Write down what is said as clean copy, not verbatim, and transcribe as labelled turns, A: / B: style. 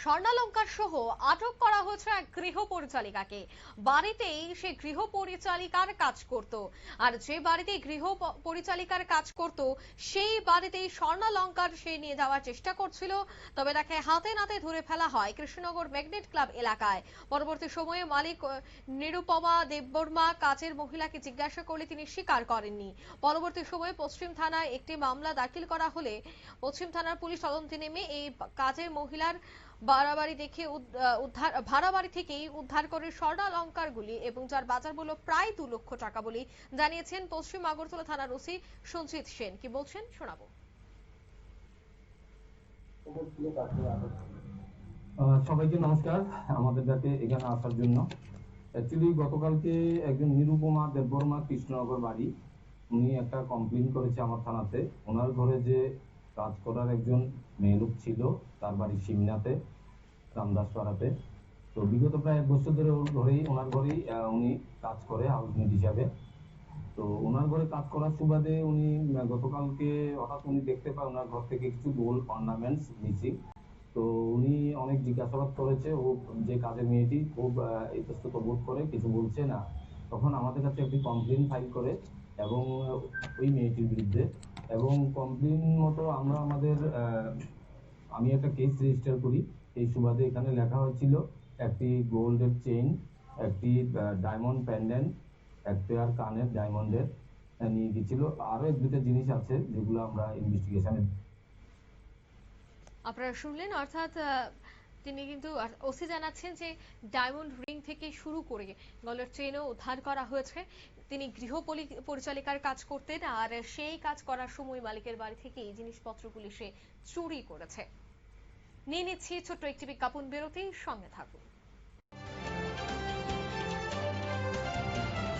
A: স্বর্ণালঙ্কার সহ আটক করা হয়েছে এক গৃহ পরিচালিকাকে। বাড়িতেই সে গৃহ পরিচালিকার কাজ করত, আর যে বাড়িতে গৃহ পরিচালিকার কাজ করত সেই বাড়িতেই স্বর্ণালঙ্কার সে নিয়ে যাওয়ার চেষ্টা করছিল। তবে তাকে হাতে নাতে ধরে ফেলা হয় কৃষ্ণনগর ম্যাগনেট ক্লাব এলাকায়। পরবর্তী সময়ে মালিক নিরুপমা দেববর্মা কাজের মহিলাকে জিজ্ঞাসা করলে তিনি স্বীকার করেননি। পরবর্তী সময়ে পশ্চিম থানায় একটি মামলা দাখিল করা হলে পশ্চিম থানার পুলিশ তদন্তে নেমে এই কাজের মহিলার ভাড়া বাড়ি থেকেই উদ্ধার করে স্বর্ণালঙ্কারগুলি এবং যার বাজার মূল্য প্রায় 2 লক্ষ টাকা বলে জানিয়েছেন পশ্চিম আগরতলা থানার ওসি সঞ্জিত সেন। কি বলছেন শোনাবো।
B: সবাইকে নমস্কার, আমাদের ডাকে এখানে আসার জন্য। অ্যাকচুয়ালি গতকালকে একজন নিরুপমা দেববর্মা কৃষ্ণনগর বাড়ি, উনি একটা কমপ্লেন করেছে আমার থানাতে। ওনার ঘরে যে কাজ করার একজন মেয়ে লোক ছিল, তার বাড়ি সিমনাতে, রামদাসপাড়াতে। তো বিগত প্রায় 1 বছর ধরে ওনার ঘরেই উনি কাজ করে হাউসমেট হিসাবে। তো ওনার ঘরে কাজ করার সুবাদে উনি গতকালকে হঠাৎ উনি দেখতে পায় ওনার ঘর থেকে কিছু গোল্ড অর্নামেন্টস মিসিং। তো উনি অনেক জিজ্ঞাসাবাদ করেছে, ও যে কাজের মেয়েটি খুব ইতস্তত বোধ করে, কিছু বলছে না। তখন আমাদের কাছে একটি কমপ্লেন ফাইল করে এবং ওই মেয়েটির বিরুদ্ধে, এবং কমপ্লেন মতো আমরা আমি একটা কেস রেজিস্টার করি। এই সুবাদে এখানে লেখা হয়েছিল একটি গোল্ডের চেইন, একটি ডায়মন্ড প্যান্ডেন্ট, এক পেয়ার কানের ডায়মন্ডের নিয়ে গেছিল। আরো 1-2টা জিনিস আছে যেগুলো আমরা ইনভেস্টিগেশনে।
A: আপনারা শুনলেন, অর্থাৎ তিনি কিন্তু ওসি জানাচ্ছেন যে ডায়মন্ড রিং থেকে শুরু করে গলার চেনও উদ্ধার করা হয়েছে। তিনি গৃহ পরিচালিকার কাজ করতেন, আর সেই কাজ করার সময় মালিকের বাড়ি থেকে এই জিনিসপত্রগুলি সে চুরি করেছে। নিয়ে নিচ্ছি ছোট্ট একটি বিজ্ঞাপন বিরতি, সঙ্গে থাকুন।